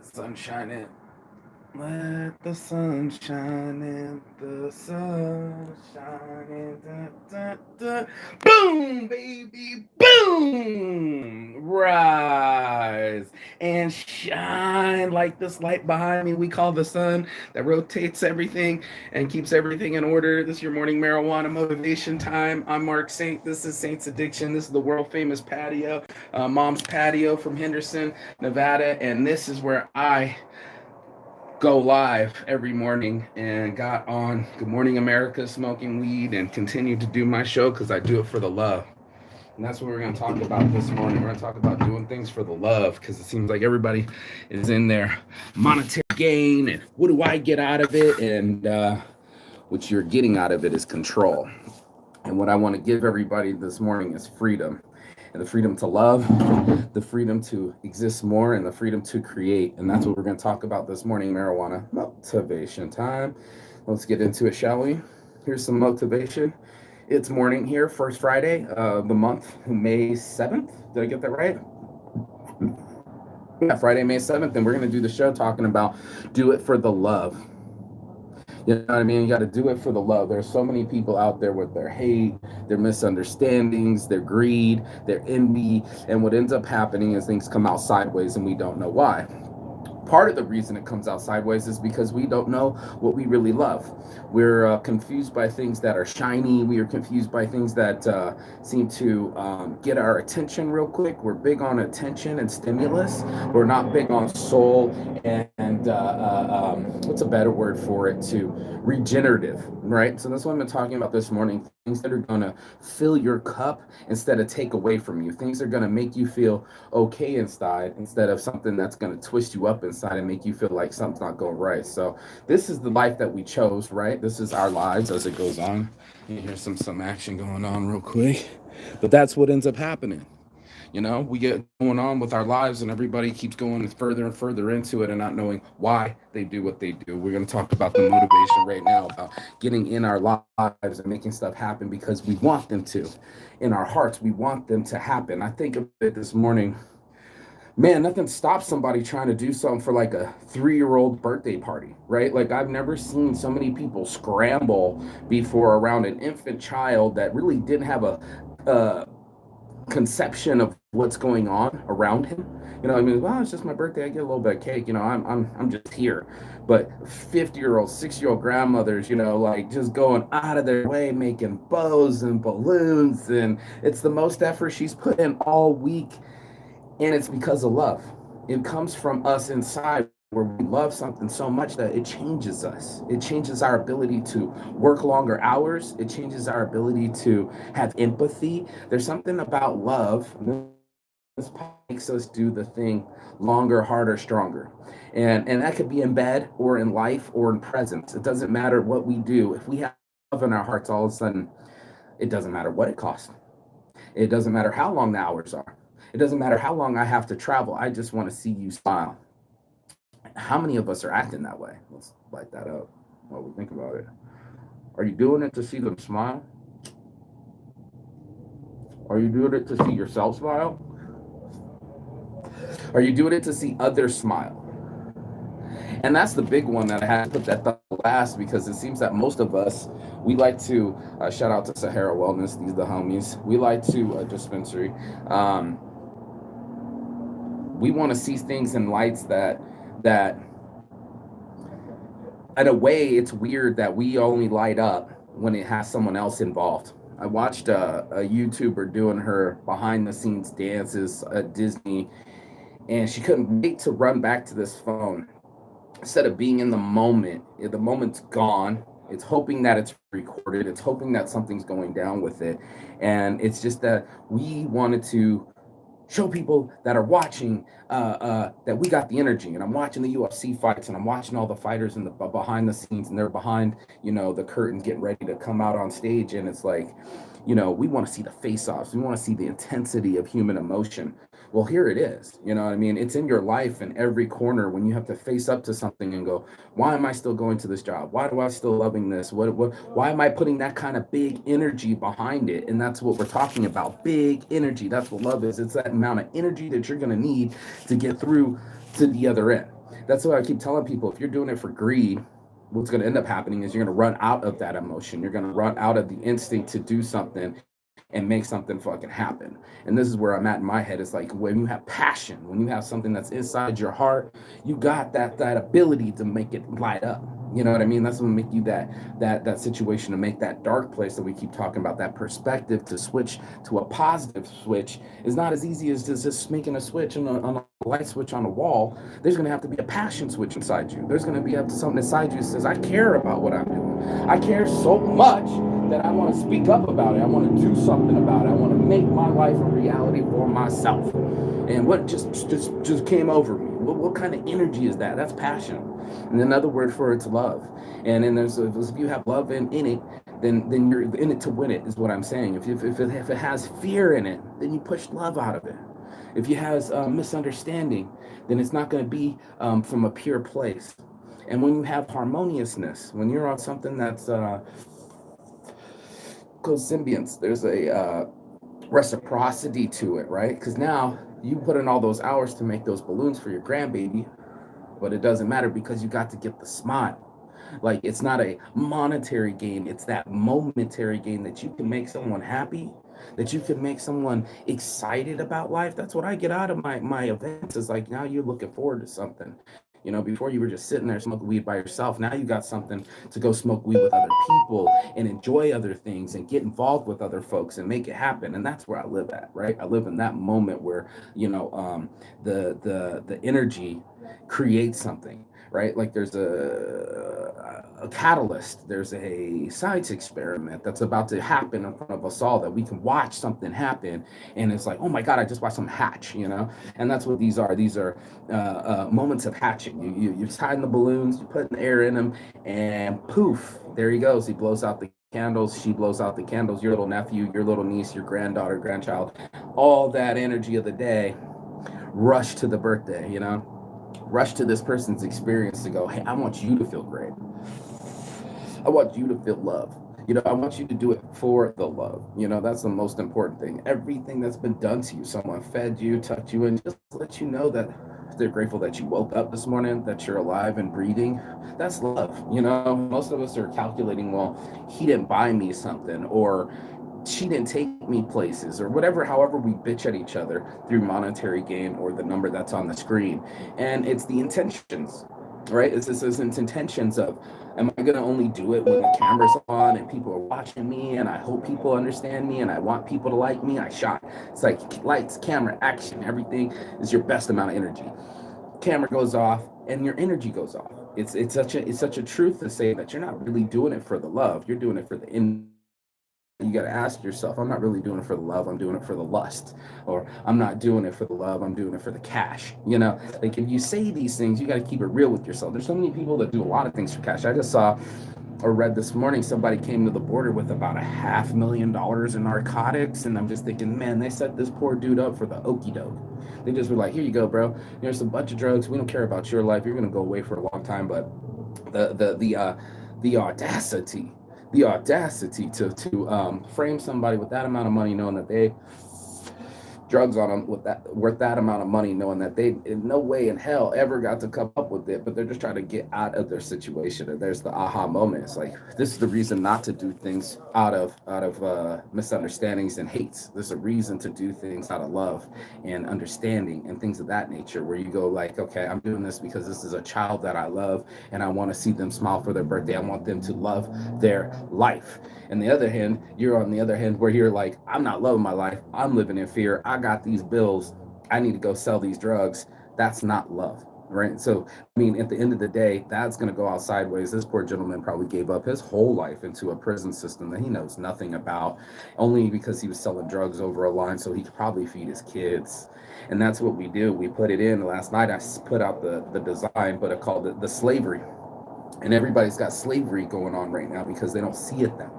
Sun shining. Let the sun shine in, the sun shining. Da, da, da. Boom, baby, boom! Rise and shine like this light behind me we call the sun that rotates everything and keeps everything in order. This is your morning marijuana motivation time. I'm Mark Saint. This is Saint's Addiction. This is the world famous patio, Mom's Patio from Henderson, Nevada. And this is where I go live every morning and got on Good Morning America smoking weed and continue to do my show because I do it for the love. And that's what we're going to talk about this morning. We're going to talk about doing things for the love because it seems like everybody is in their monetary gain and what do I get out of it? And what you're getting out of it is control. And what I want to give everybody this morning is freedom. And the freedom to love, the freedom to exist more, and the freedom to create. And that's what we're going to talk about this morning, marijuana motivation time. Let's get into it, shall we? Here's some motivation. It's morning here, first Friday of the month, May 7th. Did I get that right? Yeah, Friday, May 7th. And we're going to do the show talking about do it for the love. You know what I mean? You got to do it for the love. There's so many people out there with their hate, their misunderstandings, their greed, their envy. And what ends up happening is things come out sideways and we don't know why. Part of the reason it comes out sideways is because we don't know what we really love. We're confused by things that are shiny. We are confused by things that seem to get our attention real quick. We're big on attention and stimulus. We're not big on soul and what's a better word for it, to regenerative, right? So that's what I've been talking about this morning. Things that are going to fill your cup instead of take away from you. Things that are going to make you feel okay inside instead of something that's going to twist you up inside and make you feel like something's not going right. So this is the life that we chose, right? This is our lives as it goes on. You hear some action going on real quick. But that's what ends up happening. You know, we get going on with our lives and everybody keeps going further and further into it and not knowing why they do what they do. We're going to talk about the motivation right now, about getting in our lives and making stuff happen because we want them to. In our hearts, we want them to happen. I think of it this morning. Man, nothing stops somebody trying to do something for like a 3-year-old birthday party, right? Like I've never seen so many people scramble before around an infant child that really didn't have a conception of what's going on around him. You know, I mean, well, it's just my birthday. I get a little bit of cake. You know, I'm just here. But 50-year-old, 6-year-old grandmothers, you know, like just going out of their way, making bows and balloons, and it's the most effort she's put in all week, and it's because of love. It comes from us inside where we love something so much that it changes us. It changes our ability to work longer hours. It changes our ability to have empathy. There's something about love this makes us do the thing longer, harder, stronger. And that could be in bed or in life or in presence. It doesn't matter what we do. If we have love in our hearts, all of a sudden, it doesn't matter what it costs. It doesn't matter how long the hours are. It doesn't matter how long I have to travel. I just want to see you smile. How many of us are acting that way? Let's light that up while we think about it. Are you doing it to see them smile? Are you doing it to see yourself smile? Are you doing it to see others smile? And that's the big one that I had to put that last because it seems that most of us, we like to, shout out to Sahara Wellness, these are the homies. We like to, dispensary. We want to see things in lights that in a way it's weird that we only light up when it has someone else involved. I watched a YouTuber doing her behind the scenes dances at Disney, and she couldn't wait to run back to this phone. Instead of being in the moment's gone. It's hoping that it's recorded. It's hoping that something's going down with it. And it's just that we wanted to show people that are watching that we got the energy. And I'm watching the UFC fights, and I'm watching all the fighters in the behind the scenes, and they're behind, you know, the curtains getting ready to come out on stage. And it's like, you know, we want to see the face-offs. We want to see the intensity of human emotion. Well, here it is. You know what I mean? It's in your life in every corner when you have to face up to something and go, why am I still going to this job? Why do I still loving this? Why am I putting that kind of big energy behind it? And that's what we're talking about. Big energy. That's what love is. It's that amount of energy that you're going to need to get through to the other end. That's what I keep telling people. If you're doing it for greed, what's going to end up happening is you're going to run out of that emotion. You're going to run out of the instinct to do something and make something fucking happen. And this is where I'm at in my head. It's like when you have passion, when you have something that's inside your heart, you got that ability to make it light up. You know what I mean? That's what make you that situation, to make that dark place that we keep talking about, that perspective to switch to a positive switch is not as easy as just making a switch on a light switch on a wall. There's going to have to be a passion switch inside you. There's going to be something inside you that says, I care about what I'm doing. I care so much that I want to speak up about it. I want to do something about it. I want to make my life a reality for myself. And what just came over me? What kind of energy is that? That's passion. And another word for it's love. And then if you have love in it, then you're in it to win it, is what I'm saying. If it has fear in it, then you push love out of it. If it has misunderstanding, then it's not going to be from a pure place. And when you have harmoniousness, when you're on something that's co-symbiance, there's a reciprocity to it, right? Because now you put in all those hours to make those balloons for your grandbaby, but it doesn't matter because you got to get the smile. Like, it's not a monetary gain, it's that momentary gain that you can make someone happy, that you can make someone excited about life. That's what I get out of my events, is like, now you're looking forward to something. You know, before you were just sitting there smoking weed by yourself. Now you got something to go smoke weed with other people and enjoy other things and get involved with other folks and make it happen. And that's where I live at, right? I live in that moment where, you know, the energy creates something, right? Like there's a catalyst, there's a science experiment that's about to happen in front of us all, that we can watch something happen, and it's like, oh my God, I just watched some hatch, you know. And that's what these are. These are moments of hatching. You're tying the balloons, you put the air in them, and poof, there he goes. He blows out the candles, she blows out the candles, your little nephew, your little niece, your granddaughter, grandchild, all that energy of the day rush to the birthday, you know, rush to this person's experience to go, hey, I want you to feel great. I want you to feel love. You know, I want you to do it for the love. You know, that's the most important thing. Everything that's been done to you, someone fed you, tucked you in, just let you know that they're grateful that you woke up this morning, that you're alive and breathing. That's love. You know, most of us are calculating, well, he didn't buy me something, or she didn't take me places, or whatever, however we bitch at each other through monetary gain or the number that's on the screen. And it's the intentions, right? It's intentions of, am I going to only do it when the camera's on and people are watching me, and I hope people understand me, and I want people to like me? I shot. It's like lights, camera, action. Everything is your best amount of energy. Camera goes off and your energy goes off. It's such a truth to say that you're not really doing it for the love. You're doing it for the you got to ask yourself, I'm not really doing it for the love, I'm doing it for the lust. Or I'm not doing it for the love, I'm doing it for the cash. You know, like if you say these things, you got to keep it real with yourself. There's so many people that do a lot of things for cash. I just saw or read this morning, somebody came to the border with about $500,000 in narcotics, and I'm just thinking, man, they set this poor dude up for the okie doke. They just were like, here you go, bro, here's a bunch of drugs, we don't care about your life, you're gonna go away for a long time. But the audacity, to frame somebody with that amount of money, knowing that they drugs on them with that worth that amount of money, knowing that they in no way in hell ever got to come up with it, but they're just trying to get out of their situation. And there's the aha moment. It's like, this is the reason not to do things out of misunderstandings and hates. There's a reason to do things out of love and understanding and things of that nature, where you go like, okay, I'm doing this because this is a child that I love, and I want to see them smile for their birthday. I want them to love their life. And the other hand, you're on the other hand where you're like, I'm not loving my life, I'm living in fear, I got these bills, I need to go sell these drugs. That's not love, right? So, I mean, at the end of the day, that's going to go out sideways. This poor gentleman probably gave up his whole life into a prison system that he knows nothing about, only because he was selling drugs over a line so he could probably feed his kids. And that's what we do. We put it in. Last night I put out the design, but I called it the slavery. And everybody's got slavery going on right now because they don't see it that way.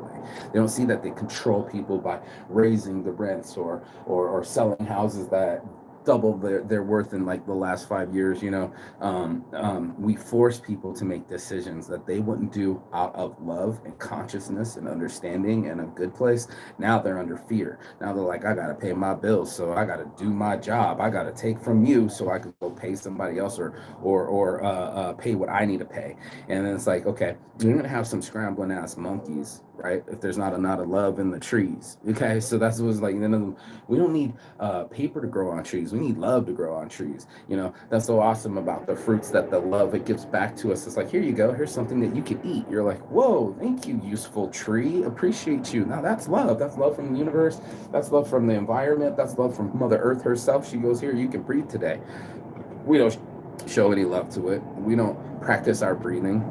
They don't see that they control people by raising the rents or selling houses that double their worth in like the last 5 years. We force people to make decisions that they wouldn't do out of love and consciousness and understanding and a good place. Now they're under fear. Now they're like, I gotta pay my bills, so I gotta do my job. I gotta take from you so I can go pay somebody else, or pay what I need to pay. And then it's like, okay, you're gonna have some scrambling ass monkeys, right? If there's not a lot of love in the trees. Okay, so that's what's like. We don't need paper to grow on trees. We need love to grow on trees. That's so awesome about the fruits, that the love it gives back to us. It's like, here you go. Here's something that you can eat. You're like, whoa, thank you, useful tree. Appreciate you. Now that's love. That's love from the universe. That's love from the environment. That's love from Mother Earth herself. She goes, here, you can breathe today. We don't show any love to it. We don't practice our breathing.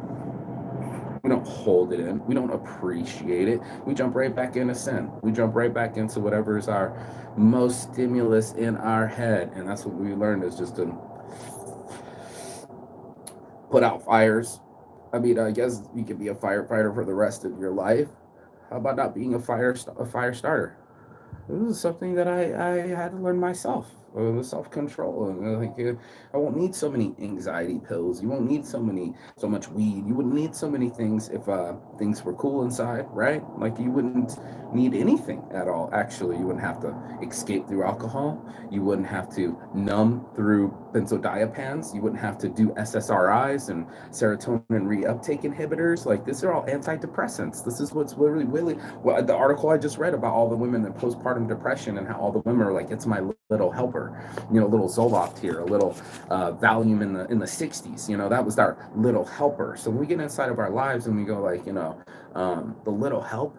We don't hold it in. We don't appreciate it. We jump right back into sin. We jump right back into whatever is our most stimulus in our head. And that's what we learned, is just to put out fires. I mean, I guess you could be a firefighter for the rest of your life. How about not being a fire starter? This is something that I had to learn myself. The self-control. I won't need so many anxiety pills. You won't need so much weed. You wouldn't need so many things if things were cool inside, right? Like, you wouldn't need anything at all. Actually, you wouldn't have to escape through alcohol. You wouldn't have to numb through benzodiazepines. You wouldn't have to do SSRIs and serotonin reuptake inhibitors. Like, these are all antidepressants. This is what's really, really, well, the article I just read about all the women in postpartum depression, and how all the women are like, it's my little helper, little Zoloft here, a little Valium in the 60s. That was our little helper. So when we get inside of our lives and we go like, the little help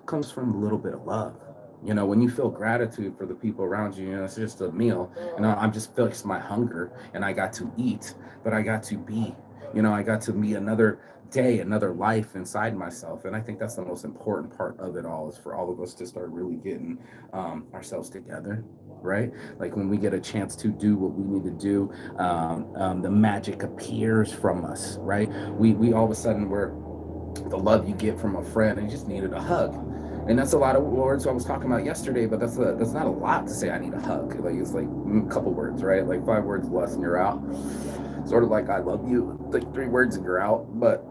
comes from a little bit of love. When you feel gratitude for the people around you, it's just a meal. I'm just fixed my hunger, and I got to eat, but I got to be, I got to be another day, another life inside myself. And I think that's the most important part of it all, is for all of us to start really getting ourselves together, right? Like, when we get a chance to do what we need to do, the magic appears from us, right? We all of a sudden, we're the love you get from a friend, and you just needed a hug. And that's a lot of words I was talking about yesterday, but that's not a lot to say I need a hug. Like, it's like a couple words, right? Like 5 words less and you're out. Sort of like I love you, like 3 words and you're out. But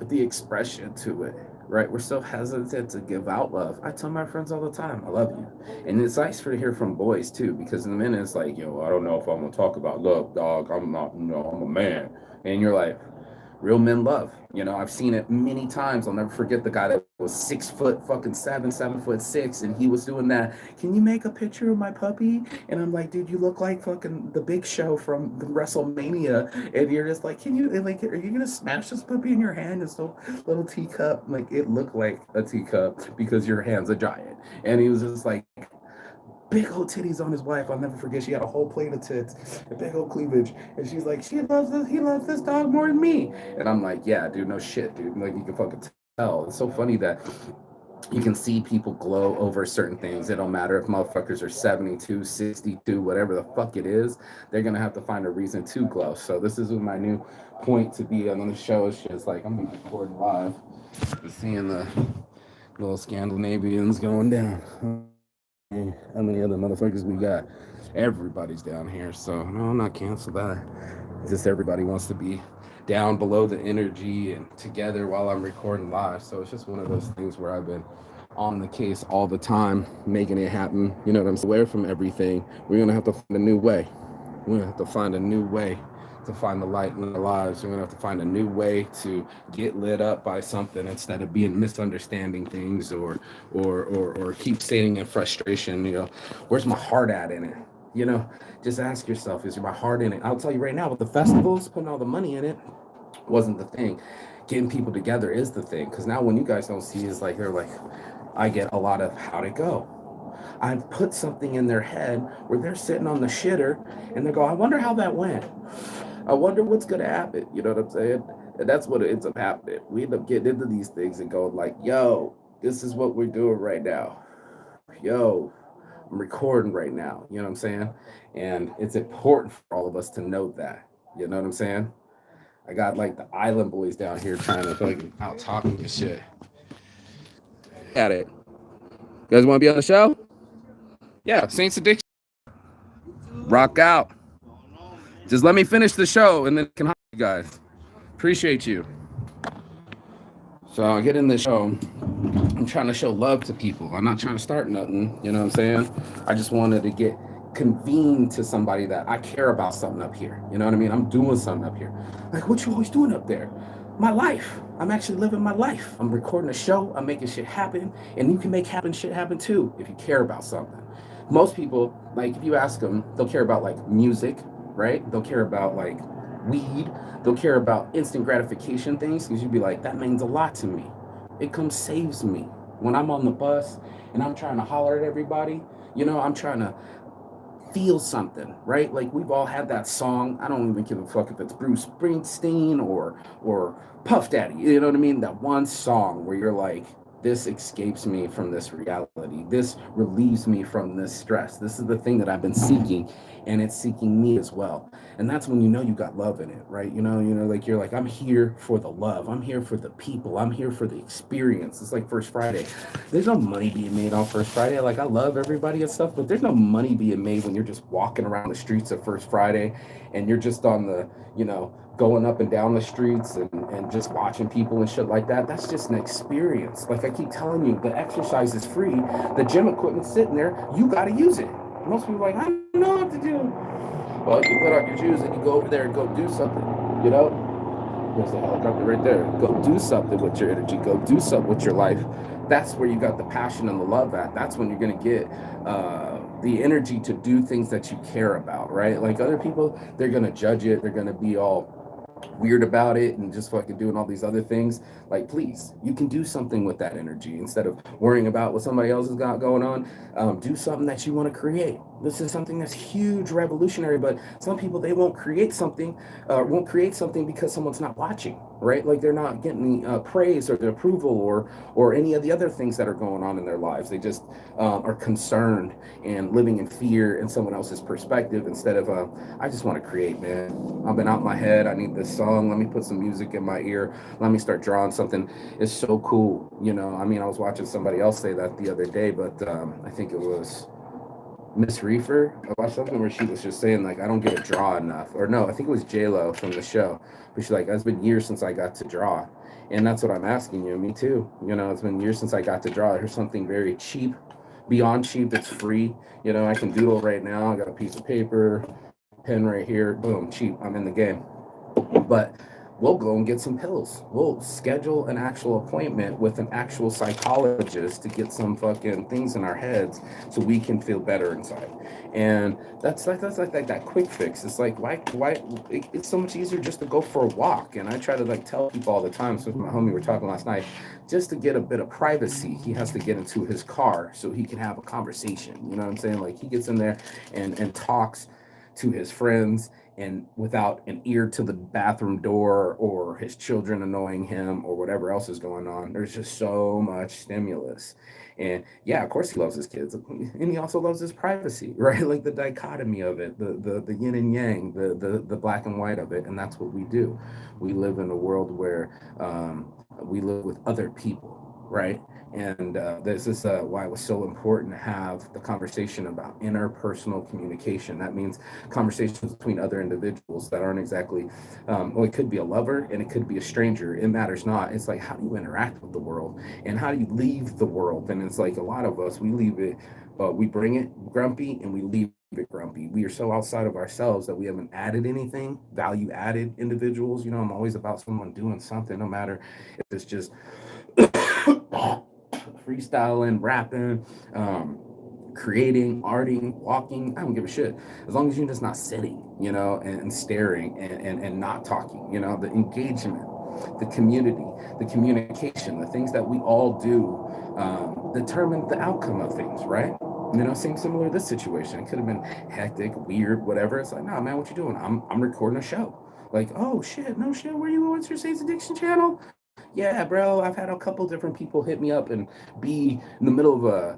the expression to it, right? We're so hesitant to give out love. I tell my friends all the time, I love you. And it's nice to hear from boys too, because in the minute it's like, I don't know if I'm gonna talk about love, dog. I'm not, I'm a man. And you're like, real men love. I've seen it many times. I'll never forget the guy that was 6 foot fucking 7 foot 6, and he was doing that. Can you make a picture of my puppy? And I'm like, dude, you look like fucking the Big Show from the WrestleMania. And you're just like, are you gonna smash this puppy in your hand? It's a little teacup. Like, it looked like a teacup because your hand's a giant. And he was just like, big old titties on his wife. I'll never forget. She had a whole plate of tits, a big old cleavage, and she's like, he loves this dog more than me. And I'm like, yeah, dude, no shit, dude. Like, you can fucking tell. It's so funny that you can see people glow over certain things. It don't matter if motherfuckers are 72, 62, whatever the fuck it is, they're gonna have to find a reason to glow. So this is my new point to be on the show. Is just like, I'm gonna be recording live, seeing the little Scandinavians going down. How many other motherfuckers we got? Everybody's down here, so no, I'm not canceled. Just everybody wants to be down below the energy and together while I'm recording live. So it's just one of those things where I've been on the case all the time, making it happen. You know what I'm saying? Away from everything. We're gonna have to find a new way. We're gonna have to find a new way to find the light in our lives. We're gonna have to find a new way to get lit up by something, instead of being misunderstanding things or keep sitting in frustration. Where's my heart at in it? Just ask yourself, is my heart in it? I'll tell you right now, with the festivals, putting all the money in it wasn't the thing. Getting people together is the thing. Because now when you guys don't see, is like, they're like, I get a lot of, how'd it go? I've put something in their head where they're sitting on the shitter and they go, I wonder how that went. I wonder what's going to happen. You know what I'm saying? And that's what ends up happening. We end up getting into these things and going like, yo, this is what we're doing right now. Yo, I'm recording right now. You know what I'm saying? And it's important for all of us to know that. You know what I'm saying? I got like the island boys down here trying to like out talking and shit. At it. You guys want to be on the show? Yeah, Saints Addiction. Rock out. Just let me finish the show and then can help you guys. Appreciate you. So I get in the show. I'm trying to show love to people. I'm not trying to start nothing. You know what I'm saying? I just wanted to get convened to somebody that I care about something up here. You know what I mean? I'm doing something up here. Like, what you always doing up there? My life. I'm actually living my life. I'm recording a show. I'm making shit happen. And you can make shit happen too if you care about something. Most people, like, if you ask them, they'll care about like music, right? They'll care about like weed. They'll care about instant gratification things because you'd be like, that means a lot to me. It comes saves me when I'm on the bus and I'm trying to holler at everybody. You know, I'm trying to feel something, right? Like we've all had that song. I don't even give a fuck if it's Bruce Springsteen or Puff Daddy. You know what I mean? That one song where you're like, this escapes me from this reality. This relieves me from this stress. This is the thing that I've been seeking, and it's seeking me as well. And that's when you know you got love in it, right? You know, like you're like, I'm here for the love. I'm here for the people. I'm here for the experience. It's like First Friday. There's no money being made on First Friday. Like I love everybody and stuff, but there's no money being made when you're just walking around the streets of First Friday and you're just on the, you know, going up and down the streets and just watching people and shit like that. That's just an experience. Like I keep telling you, the exercise is free. The gym equipment's sitting there. You got to use it. Most people are like, I don't know what to do. Well, you put on your shoes and you go over there and go do something, you know? There's a helicopter right there. Go do something with your energy. Go do something with your life. That's where you got the passion and the love at. That's when you're going to get the energy to do things that you care about, right? Like other people, they're going to judge it. They're going to be all weird about it and just fucking doing all these other things. Like, please, you can do something with that energy instead of worrying about what somebody else has got going on. Do something that you want to create. This is something that's huge, revolutionary, but some people, they won't create something because someone's not watching, right? Like they're not getting the praise or the approval or any of the other things that are going on in their lives. They just are concerned and living in fear in someone else's perspective instead of, I just want to create, man. I've been out my head. I need this song. Let me put some music in my ear. Let me start drawing something. It's so cool. You know, I mean, I was watching somebody else say that the other day, but I think it was Miss Reefer. I watched something where she was just saying like, I don't get to draw enough. Or no, I think it was J-Lo from the show. But she's like, it's been years since I got to draw. And that's what I'm asking you. Me too. You know, it's been years since I got to draw. Here's something very cheap, beyond cheap. It's free. You know, I can doodle right now. I got a piece of paper, pen right here. Boom, cheap. I'm in the game. But we'll go and get some pills. We'll schedule an actual appointment with an actual psychologist to get some fucking things in our heads so we can feel better inside. And that's like that quick fix. It's like why it's so much easier just to go for a walk. And I try to like tell people all the time. So with my homie, we were talking last night, just to get a bit of privacy, he has to get into his car so he can have a conversation. You know what I'm saying? Like he gets in there and talks to his friends and without an ear to the bathroom door or his children annoying him or whatever else is going on. There's just so much stimulus. And yeah, of course he loves his kids, and he also loves his privacy, right? Like the dichotomy of it, the yin and yang, the black and white of it. And that's what we do. We live in a world where we live with other people, right? And this is why it was so important to have the conversation about interpersonal communication. That means conversations between other individuals that aren't exactly, well, it could be a lover and it could be a stranger. It matters not. It's like, how do you interact with the world and how do you leave the world? And it's like a lot of us, we leave it, we bring it grumpy and we leave it grumpy. We are so outside of ourselves that we haven't added anything, value added individuals. You know, I'm always about someone doing something, no matter if it's just freestyling, rapping, creating, arting, walking. I don't give a shit. As long as you're just not sitting, you know, and staring and not talking, you know, the engagement, the community, the communication, the things that we all do determine the outcome of things, right? You know, similar to this situation. It could have been hectic, weird, whatever. It's like, nah, man, what you doing? I'm recording a show. Like, oh shit, no shit. Where you? What's your Saints Addiction channel? Yeah, bro, I've had a couple different people hit me up and be in the middle of a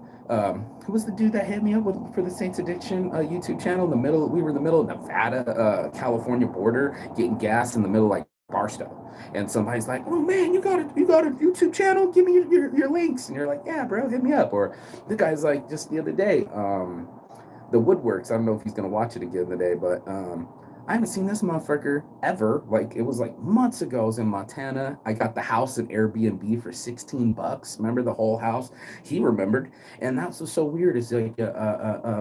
who was the dude that hit me up for the Saints Addiction YouTube channel? We were in the middle of Nevada, California border, getting gas in the middle of like Barstow, and somebody's like, "Oh man, you got a YouTube channel? Give me your links." And you're like, "Yeah, bro, hit me up." Or the guy's like, just the other day, the Woodworks. I don't know if he's gonna watch it again today, but I haven't seen this motherfucker ever. Like it was like months ago. I was in Montana. I got the house at Airbnb for $16. Remember the whole house? He remembered, and that's what's so weird is like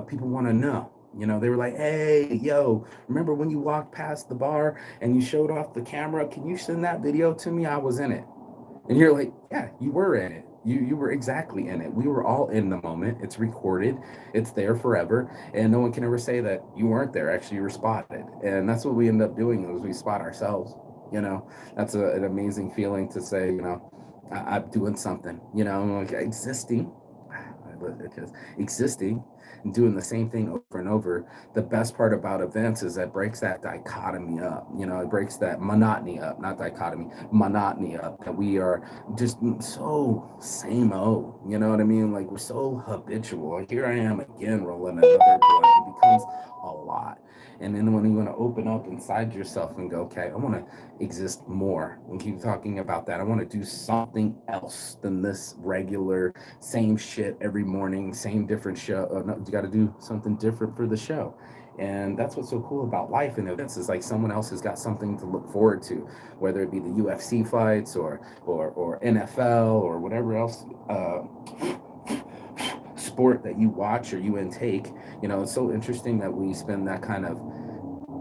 people want to know. You know, they were like, "Hey, yo, remember when you walked past the bar and you showed off the camera? Can you send that video to me? I was in it." And you're like, yeah, you were in it. You were exactly in it. We were all in the moment. It's recorded. It's there forever, and no one can ever say that you weren't there. Actually, you were spotted, and that's what we end up doing is we spot ourselves. You know, that's an amazing feeling to say. You know, I'm doing something. You know, I'm like existing. It just existing and doing the same thing over and over. The best part about events is that breaks that dichotomy up. You know, it breaks that monotony up, not dichotomy, monotony up. That we are just so same old. You know what I mean? Like we're so habitual. Like here I am again rolling another blunt. It becomes a lot. And then when you want to open up inside yourself and go, okay, I want to exist more and keep talking about that. I want to do something else than this regular same shit every morning, same different show. No, you got to do something different for the show. And that's what's so cool about life and events is like someone else has got something to look forward to, whether it be the UFC fights or NFL or whatever else sport that you watch or you intake. You know, it's so interesting that we spend that kind of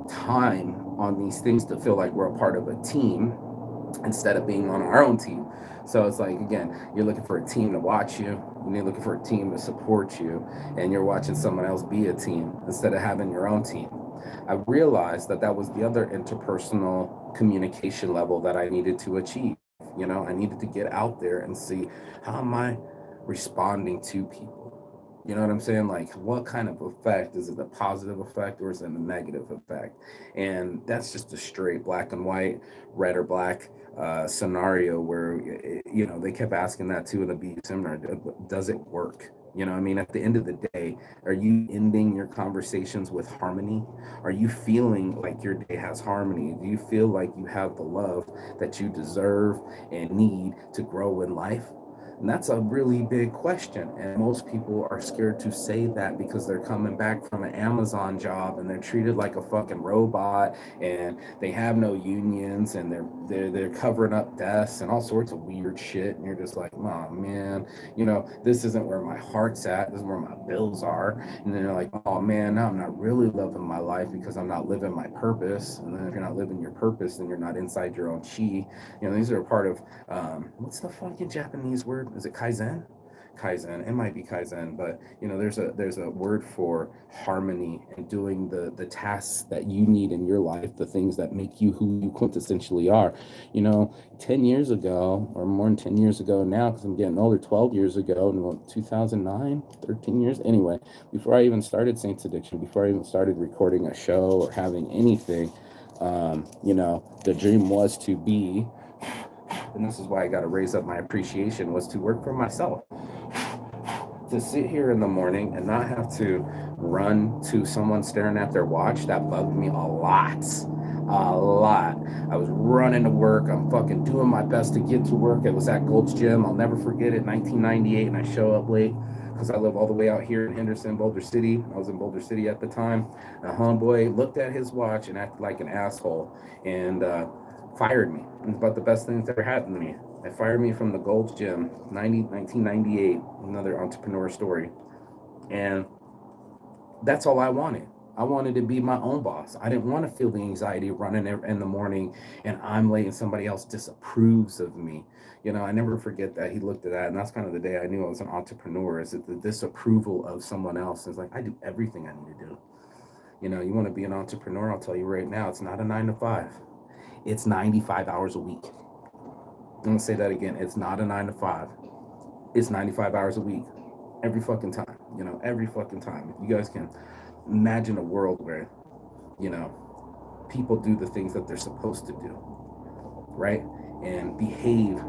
time on these things to feel like we're a part of a team instead of being on our own team. So it's like, again, you're looking for a team to watch you, and you're looking for a team to support you, and you're watching someone else be a team instead of having your own team. I realized that that was the other interpersonal communication level that I needed to achieve. You know, I needed to get out there and see how am I responding to people. You know what I'm saying? Like, what kind of effect? Is it a positive effect or is it a negative effect? And that's just a straight black and white, red or black scenario where, you know, they kept asking that too in the B seminar. Does it work? You know, I mean, at the end of the day, are you ending your conversations with harmony? Are you feeling like your day has harmony? Do you feel like you have the love that you deserve and need to grow in life? And that's a really big question. And most people are scared to say that because they're coming back from an Amazon job and they're treated like a fucking robot and they have no unions and they're covering up desks and all sorts of weird shit. And you're just like, oh man, you know, this isn't where my heart's at. This is where my bills are. And then they're like, oh man, now I'm not really loving my life because I'm not living my purpose. And then if you're not living your purpose, then you're not inside your own chi. You know, these are a part of what's the fucking Japanese word? Is it kaizen? Kaizen. It might be kaizen, but you know, there's a word for harmony and doing the tasks that you need in your life, the things that make you who you quintessentially are. You know, 10 years ago, or more than 10 years ago now, because I'm getting older, 12 years ago, no, 2009, 13 years. Anyway, before I even started Saints Addiction, before I even started recording a show or having anything, you know, the dream was to be, and this is why I got to raise up my appreciation, was to work for myself. To sit here in the morning and not have to run to someone staring at their watch, that bugged me a lot. A lot. I was running to work. I'm fucking doing my best to get to work. It was at Gold's Gym. I'll never forget it, 1998, and I show up late because I live all the way out here in Henderson, Boulder City. I was in Boulder City at the time. A homeboy looked at his watch and acted like an asshole and fired me. It's about the best thing that's ever happened to me. They fired me from the Gold's Gym, 1998, another entrepreneur story. And that's all I wanted. I wanted to be my own boss. I didn't want to feel the anxiety running in the morning and I'm late and somebody else disapproves of me. You know, I never forget that. He looked at that, and that's kind of the day I knew I was an entrepreneur, is that the disapproval of someone else. Is like, I do everything I need to do. You know, you want to be an entrepreneur, I'll tell you right now, it's not a 9 to 5. It's 95 hours a week. I'm gonna say that again. It's not a 9 to 5. It's 95 hours a week. Every fucking time. You know, every fucking time. If you guys can imagine a world where, you know, people do the things that they're supposed to do, right? And behave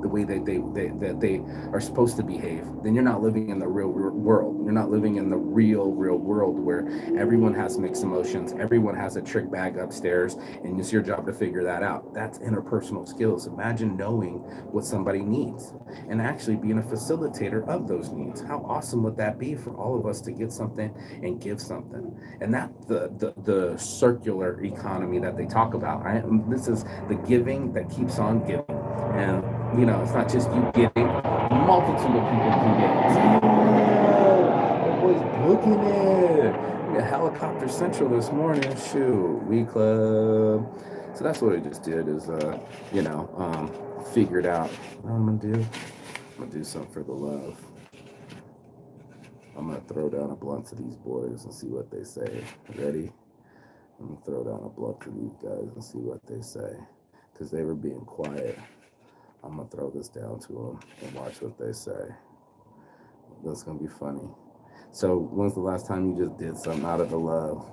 the way that they are supposed to behave, then you're not living in the real world. You're not living in the real world where everyone has mixed emotions, everyone has a trick bag upstairs, and it's your job to figure that out. That's interpersonal skills. Imagine knowing what somebody needs and actually being a facilitator of those needs. How awesome would that be for all of us to get something and give something? And that the circular economy that they talk about, right? And this is the giving that keeps on giving. And it's not just you getting, a multitude of people can get. Oh, boys booking it. Yeah, Helicopter Central this morning. Shoot, We Club. So that's what I just did is, figured out what I'm gonna do. I'm gonna do something for the love. I'm gonna throw down a blunt to these boys and see what they say. Ready? I'm gonna throw down a blunt to these guys and see what they say. Because they were being quiet. I'm gonna throw this down to them and watch what they say. That's gonna be funny. So when's the last time you just did something out of the love?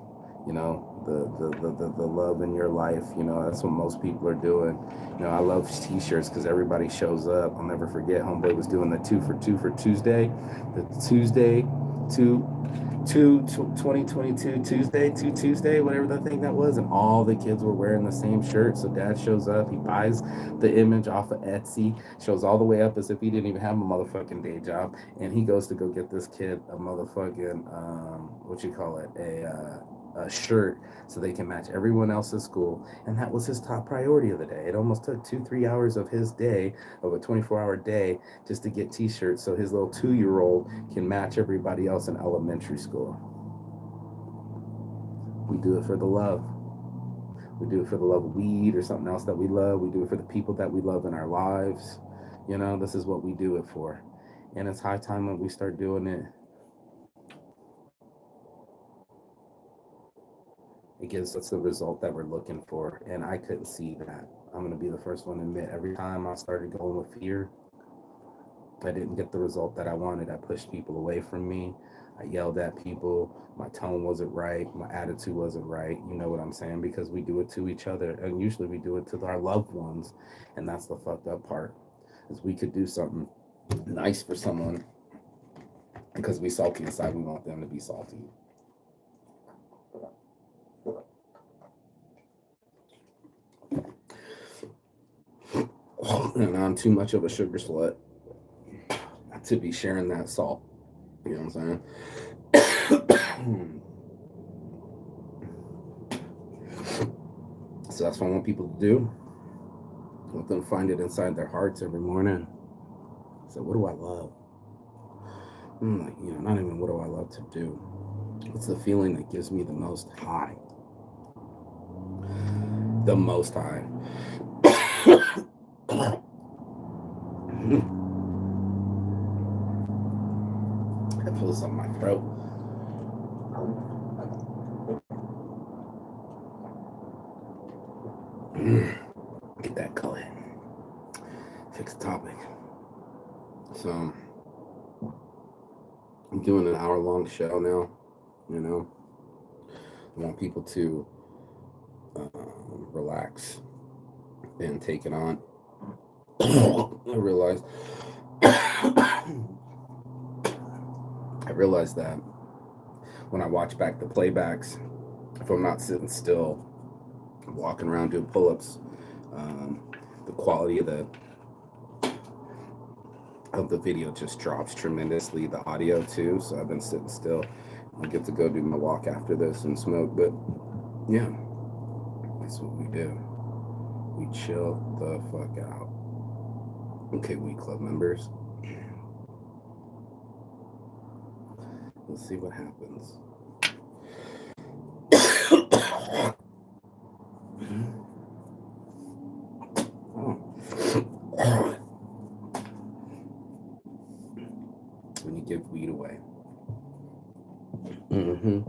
The love in your life. That's what most people are doing. I love t-shirts because everybody shows up. I'll never forget, homeboy was doing the 2 for 2 for Tuesday. The Tuesday 2022 Tuesday, whatever the thing that was, and all the kids were wearing the same shirt. So dad shows up, he buys the image off of Etsy, shows all the way up as if he didn't even have a motherfucking day job, and he goes to go get this kid a motherfucking a shirt so they can match everyone else at school. And that was his top priority of the day. It almost took 2-3 hours of his day, of a 24-hour day, just to get t-shirts so his little 2-year-old can match everybody else in elementary school. We do it for the love. We do it for the love of weed or something else that we love. We do it for the people that we love in our lives. This is what we do it for. And it's high time when we start doing it. It gives us the result that we're looking for. And I couldn't see that. I'm going to be the first one to admit, every time I started going with fear, I didn't get the result that I wanted. I pushed people away from me. I yelled at people. My tone wasn't right. My attitude wasn't right. You know what I'm saying? Because we do it to each other. And usually we do it to our loved ones. And that's the fucked up part. Is we could do something nice for someone. Because we salty inside, we want them to be salty. And I'm too much of a sugar slut to be sharing that salt. You know what I'm saying? So that's what I want people to do. I want them to find it inside their hearts every morning. So what do I love? Not even what do I love to do. What's the feeling that gives me the most high? The most high. I feel something in my throat. Get that color. Fix the topic. So I'm doing an hour-long show now. I want people to relax and take it on. I realized that when I watch back the playbacks, if I'm not sitting still, walking around doing pull-ups, the quality of the video just drops tremendously. The audio too. So I've been sitting still. I get to go do my walk after this and smoke, but yeah, that's what we do. We chill the fuck out. Okay, We Club members. Let's see what happens. When you give weed away. When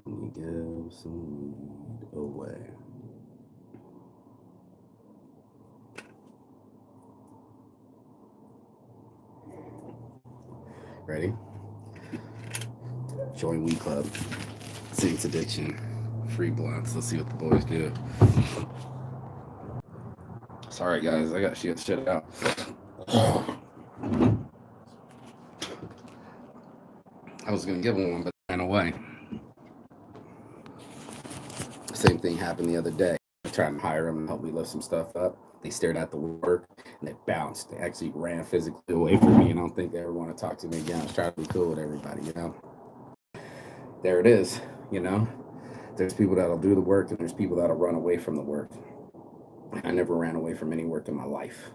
you give some weed away. Ready? Join We Club. Saints Addiction. Free blunts. Let's see what the boys do. Sorry, guys. I got shit out. I was going to give him one, but ran away. Same thing happened the other day. I tried to hire them and help me lift some stuff up. They stared at the work and they bounced. They actually ran physically away from me, and I don't think they ever want to talk to me again. I was trying to be cool with everybody, you know. There it is, you know. There's people that'll do the work, and there's people that'll run away from the work. I never ran away from any work in my life.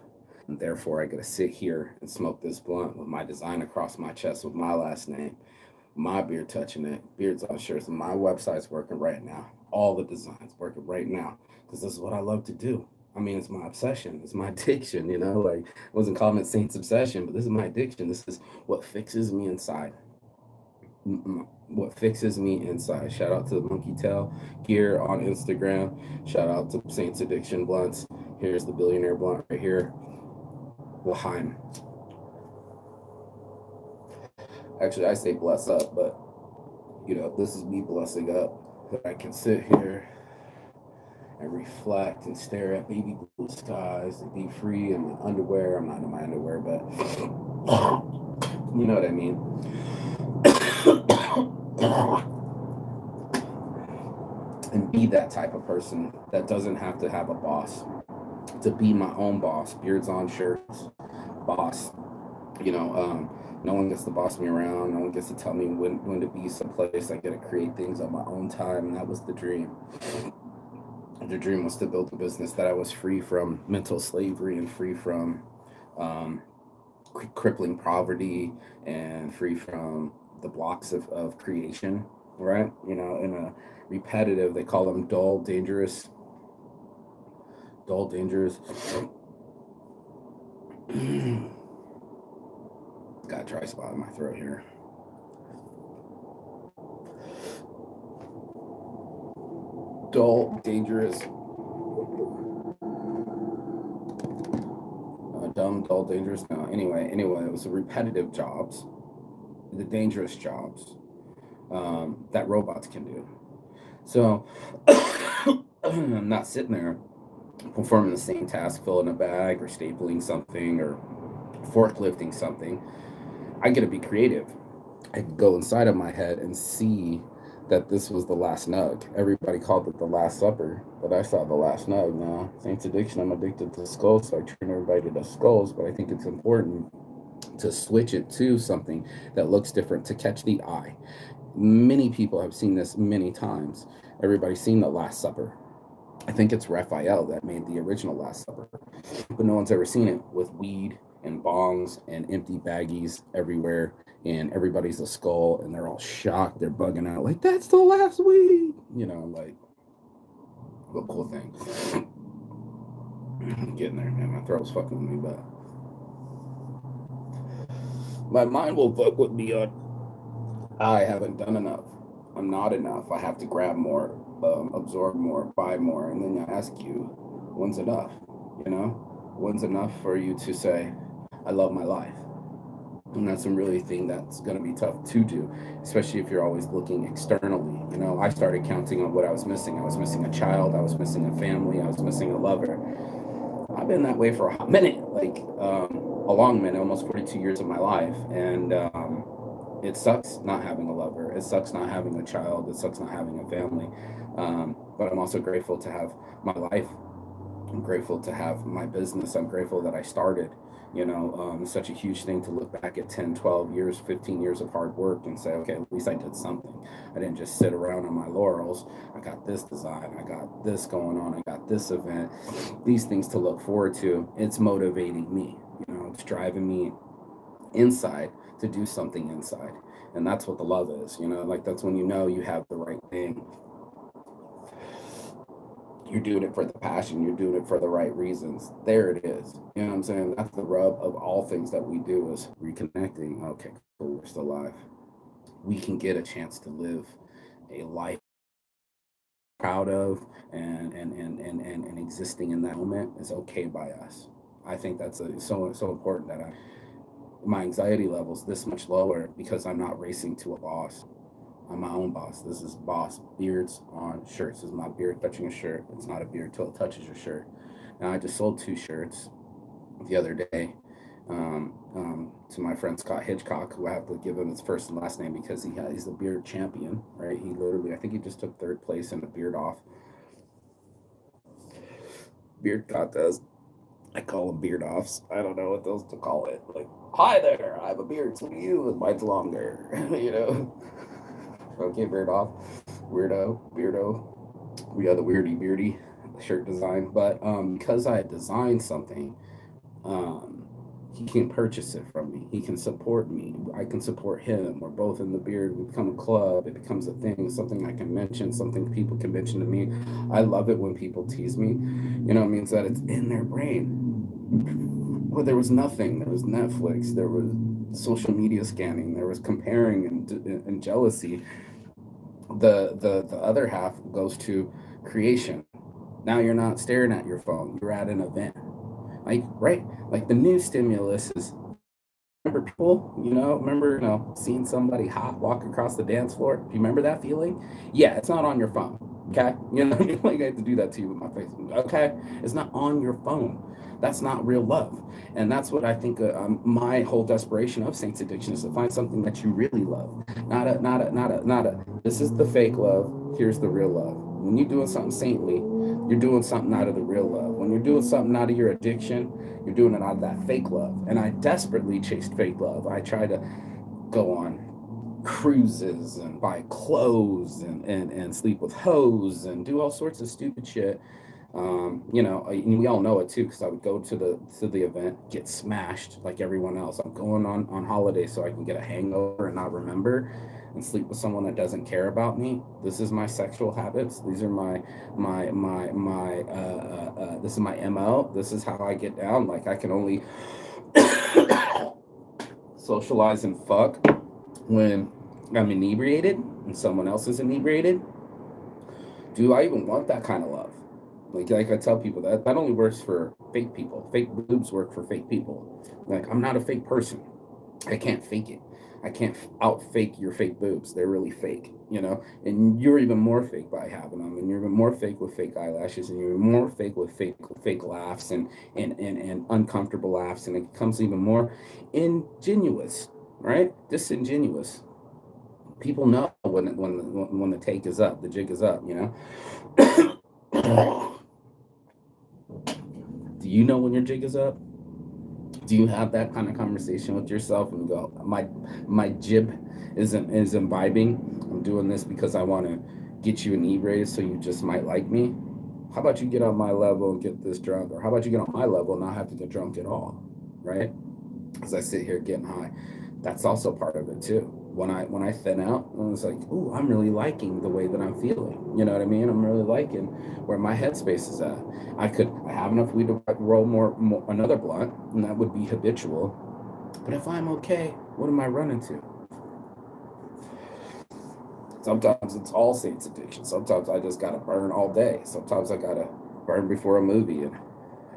And therefore, I got to sit here and smoke this blunt with my design across my chest with my last name, my beard touching it, Beards on Shirts, and my website's working right now. All the designs working right now because this is what I love to do. I mean, it's my obsession. It's my addiction, you know? Like, I wasn't calling it Saint's obsession, but this is my addiction. This is what fixes me inside. What fixes me inside. Shout out to the Monkey Tail Gear on Instagram. Shout out to Saints Addiction Blunts. Here's the billionaire blunt right here. L'chaim. Actually, I say bless up, but you know, this is me blessing up. That I can sit here and reflect and stare at baby blue skies and be free in my underwear. I'm not in my underwear, but you know what I mean. And be that type of person that doesn't have to have a boss. To be my own boss. Beards on Shirts, boss. You know, no one gets to boss me around. No one gets to tell me when to be someplace. I get to create things on my own time, and that was the dream. The dream was to build a business that I was free from mental slavery and free from crippling poverty and free from the blocks of creation, right? You know, in a repetitive, they call them dull, dangerous. Got a dry spot in my throat here. Dull, dangerous, dumb, dull, dangerous. No, anyway, it was the repetitive jobs, the dangerous jobs that robots can do. So I'm not sitting there performing the same task, filling a bag or stapling something or forklifting something. I get to be creative. I could go inside of my head and see that this was the last nug. Everybody called it the Last Supper, but I saw the last nug. Now, Saints Addiction, I'm addicted to skulls, so I train everybody to skulls, but I think it's important to switch it to something that looks different to catch the eye. Many people have seen this many times. Everybody's seen the Last Supper. I think it's Raphael that made the original Last Supper, but no one's ever seen it with weed and bongs and empty baggies everywhere, and everybody's a skull, and they're all shocked, they're bugging out, like, that's the last weed, you know, like, what cool thing. I'm getting there, man, my throat's fucking with me, but my mind will fuck with me on, I haven't done enough, I'm not enough, I have to grab more, absorb more, buy more, and then I ask you, when's enough, you know? When's enough for you to say, I love my life? And that's some really thing that's going to be tough to do, especially if you're always looking externally. You know, I started counting on what I was missing. I was missing a child. I was missing a family. I was missing a lover. I've been that way for a hot minute, like a long minute, almost 42 years of my life. And it sucks not having a lover. It sucks not having a child. It sucks not having a family. But I'm also grateful to have my life. I'm grateful to have my business. I'm grateful that I started. You know, it's such a huge thing to look back at 10, 12 years, 15 years of hard work and say, okay, at least I did something. I didn't just sit around on my laurels. I got this design. I got this going on. I got this event. These things to look forward to. It's motivating me. You know, it's driving me inside to do something inside. And that's what the love is. You know, like that's when you know you have the right thing. You're doing it for the passion, you're doing it for the right reasons. There it is. You know what I'm saying? That's the rub of all things that we do is reconnecting. Okay, cool, we're still alive. We can get a chance to live a life proud of and existing in that moment is okay by us. I think that's so important that my anxiety levels this much lower because I'm not racing to a boss. I'm my own boss. This is boss. Beards on Shirts. This is my beard touching a shirt. It's not a beard till it touches your shirt. And I just sold 2 shirts the other day to my friend Scott Hitchcock, who I have to give him his first and last name because he's the beard champion, right? He literally, I think he just took 3rd place in the beard contest. I call them beard offs. I don't know what those to call it. Like, hi there, I have a beard. So do you, and mine's longer. You know. Okay, beard off, beardo. We got the beardy shirt design, but because I had designed something, um, he can purchase it from me. He can support me. I can support him. We're both in the beard. We become a club. It becomes a thing, something I can mention, something people can mention to me. I love it when people tease me. You know, it means that it's in their brain. Well, there was nothing. There was Netflix. There was social media scanning. There was comparing and jealousy. The other half goes to creation. Now you're not staring at your phone. You're at an event. Like, right? Like the new stimulus is, remember people, seeing somebody hot walk across the dance floor? Do you remember that feeling? Yeah, it's not on your phone. Okay? You know, like I have to do that to you with my face. Okay? It's not on your phone. That's not real love. And that's what I think my whole desperation of Saints Addiction is to find something that you really love. This is the fake love. Here's the real love. When you're doing something saintly, you're doing something out of the real love. When you're doing something out of your addiction, you're doing it out of that fake love. And I desperately chased fake love. I tried to go on cruises and buy clothes and sleep with hoes and do all sorts of stupid shit. And we all know it too, because I would go to the event, get smashed like everyone else. I'm going on holiday so I can get a hangover and not remember, and sleep with someone that doesn't care about me. This is my sexual habits. These are this is my MO. This is how I get down. Like, I can only socialize and fuck when I'm inebriated and someone else is inebriated. Do I even want that kind of love? Like I tell people, that only works for fake people. Fake boobs work for fake people. Like, I'm not a fake person. I can't fake it. I can't out fake your fake boobs. They're really fake, And you're even more fake by having them, and you're even more fake with fake eyelashes, and you're even more fake with fake laughs and uncomfortable laughs, and it becomes even more ingenuous, right? Disingenuous. People know when the take is up, the jig is up, Do you know when your jig is up? Do you have that kind of conversation with yourself and go, my jib isn't imbibing? I'm doing this because I want to get you inebriated so you just might like me. How about you get on my level and get this drunk? Or how about you get on my level and not have to get drunk at all, right? As I sit here getting high, that's also part of it too. When I thin out, I was like, ooh, I'm really liking the way that I'm feeling. You know what I mean? I'm really liking where my headspace is at. I have enough weed to roll more another blunt, and that would be habitual. But if I'm okay, what am I running to? Sometimes it's all Saints Addiction. Sometimes I just gotta burn all day. Sometimes I gotta burn before a movie and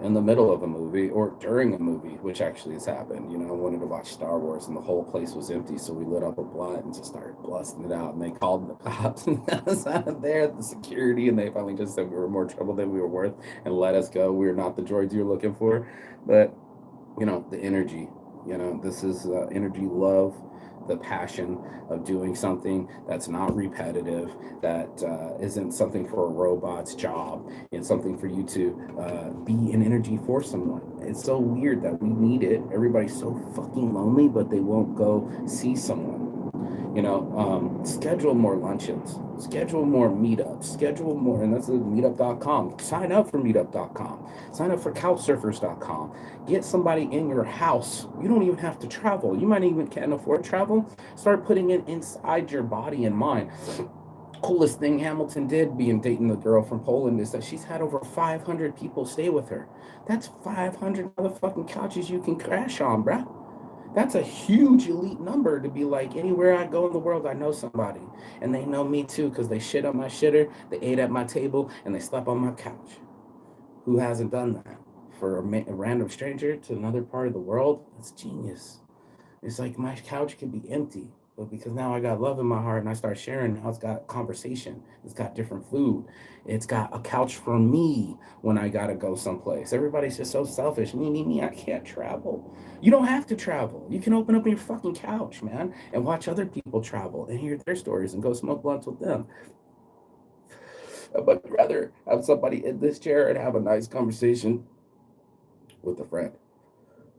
in the middle of a movie or during a movie, which actually has happened. I wanted to watch Star Wars and the whole place was empty, so we lit up a blunt and just started blasting it out. And they called the cops and I was out there, the security, and they finally just said we were more trouble than we were worth and let us go. We were not the droids you're looking for, but the energy. This is energy, love, the passion of doing something that's not repetitive, that isn't something for a robot's job. It's something for you to be an energy for someone. It's so weird that we need it. Everybody's so fucking lonely, but they won't go see someone. Schedule more luncheons, schedule more meetups, schedule more, and that's meetup.com. Sign up for meetup.com. Sign up for couchsurfers.com. Get somebody in your house. You don't even have to travel. You might even can't afford travel. Start putting it inside your body and mind. Coolest thing Hamilton did being dating the girl from Poland is that she's had over 500 people stay with her. That's 500 motherfucking couches you can crash on, bruh. That's a huge elite number to be like, anywhere I go in the world, I know somebody. And they know me too, because they shit on my shitter, they ate at my table, and they slept on my couch. Who hasn't done that? For a random stranger to another part of the world, that's genius. It's like my couch can be empty. But because now I got love in my heart and I start sharing, now it's got conversation. It's got different food. It's got a couch for me when I gotta go someplace. Everybody's just so selfish. Me, I can't travel. You don't have to travel. You can open up your fucking couch, man, and watch other people travel and hear their stories and go smoke blunts with them. But rather have somebody in this chair and have a nice conversation with a friend.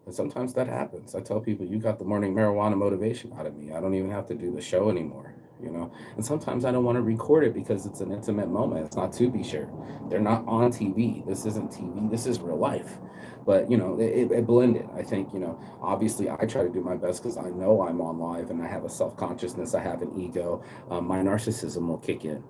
And sometimes that happens. I tell people, you got the morning marijuana motivation out of me. I don't even have to do the show anymore, you know? And sometimes I don't want to record it because it's an intimate moment. It's not to be shared. They're not on TV. This isn't TV. This is real life. But, it blended. I think, obviously I try to do my best because I know I'm on live and I have a self consciousness. I have an ego. My narcissism will kick in.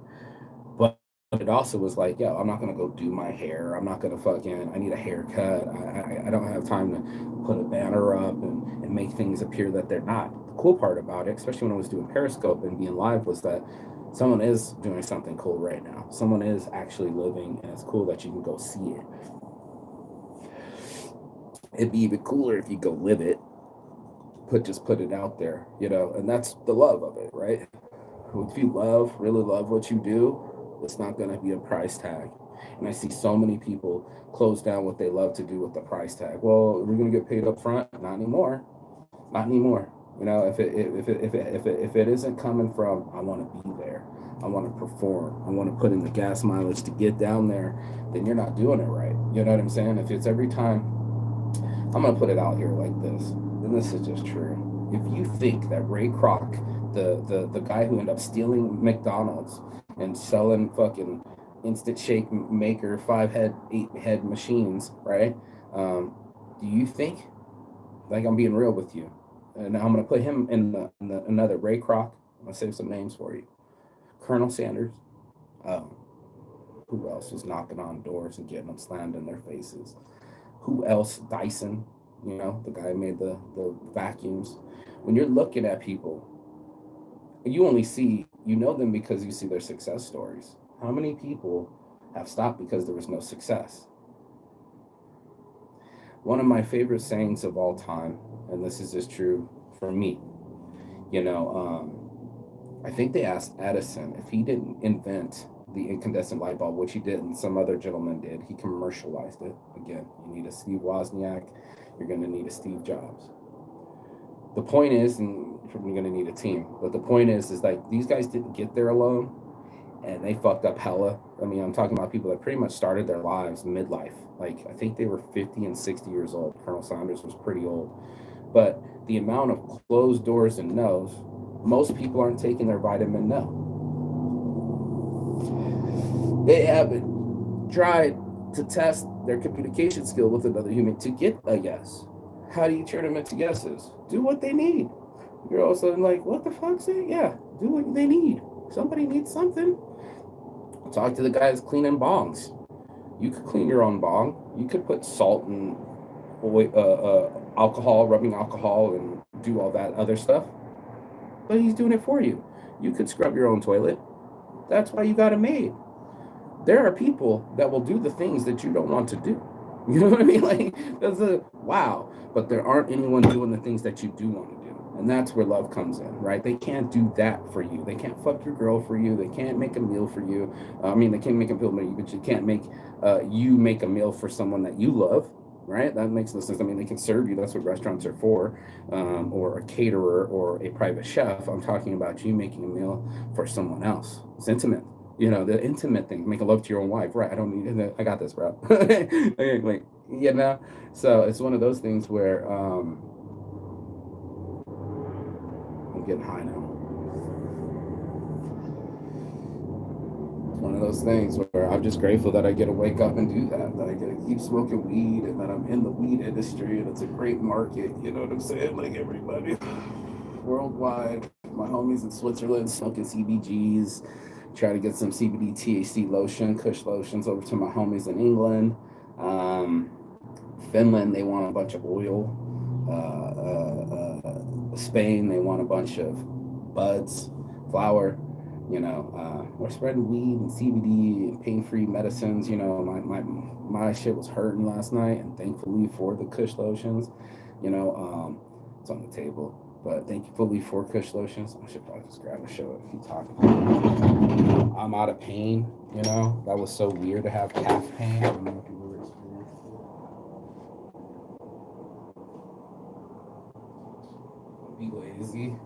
But it also was like, yo, I'm not gonna go do my hair. I'm not gonna I need a haircut. I don't have time to put a banner up and make things appear that they're not. The cool part about it, especially when I was doing Periscope and being live, was that someone is doing something cool right now. Someone is actually living, and it's cool that you can go see it. It'd be even cooler if you go live it, just put it out there, and that's the love of it, right? If you really love what you do, it's not going to be a price tag. And I see so many people close down what they love to do with the price tag. Well, we're going to get paid up front. Not anymore. Not anymore. If it isn't coming from, I want to be there. I want to perform. I want to put in the gas mileage to get down there, then you're not doing it right. You know what I'm saying? If it's every time, I'm going to put it out here like this, and this is just true. If you think that Ray Kroc, the guy who ended up stealing McDonald's and selling fucking instant shake maker 5 head 8 head machines, right? Do you think, like, I'm being real with you, and I'm gonna put him in another Ray Kroc. I'm gonna save some names for you. Colonel Sanders. Um, who else was knocking on doors and getting them slammed in their faces? Who else? Dyson, the guy who made the vacuums. When you're looking at people, you only see, them because you see their success stories. How many people have stopped because there was no success? One of my favorite sayings of all time, and this is just true for me, I think they asked Edison if he didn't invent the incandescent light bulb, which he didn't. Some other gentleman did. He commercialized it. Again, you need a Steve Wozniak. You're going to need a Steve Jobs. The point is, and you're going to need a team, but the point is like these guys didn't get there alone, and they fucked up hella. I mean, I'm talking about people that pretty much started their lives midlife. Like, I think they were 50 and 60 years old. Colonel Sanders was pretty old. But the amount of closed doors and no's, most people aren't taking their vitamin no. They haven't tried to test their communication skill with another human to get a yes. How do you turn them into yeses? Do what they need. You're all of a sudden like, what the fuck? Say, yeah, do what they need. Somebody needs something. Talk to the guys cleaning bongs. You could clean your own bong. You could put salt and alcohol, rubbing alcohol, and do all that other stuff. But he's doing it for you. You could scrub your own toilet. That's why you got a maid. There are people that will do the things that you don't want to do. You know what I mean? Like, that's a wow. But there aren't anyone doing the things that you do want to do. And that's where love comes in, right? They can't do that for you. They can't fuck your girl for you. They can't make a meal for you. They can't make a meal for you, but you can't make you make a meal for someone that you love, right? That makes no sense. I mean, they can serve you. That's what restaurants are for, or a caterer or a private chef. I'm talking about you making a meal for someone else. It's intimate. The intimate thing, make a love to your own wife, right? I don't need it. I got this, bro. Like, so it's one of those things where I'm getting high now. It's one of those things where I'm just grateful that I get to wake up and do that I get to keep smoking weed, and that I'm in the weed industry, and it's a great market, you know what I'm saying? Like, everybody worldwide, my homies in Switzerland smoking CBGs, try to get some CBD THC lotion, Kush lotions over to my homies in England. Finland, they want a bunch of oil. Spain, they want a bunch of buds, flower. We're spreading weed and CBD and pain-free medicines. My shit was hurting last night, and thankfully for the Kush lotions, it's on the table. But thankfully for Kush lotions, I should probably just grab a show it if you talking. I'm out of pain. That was so weird to have calf pain. I don't know if you ever experienced it. Don't be lazy.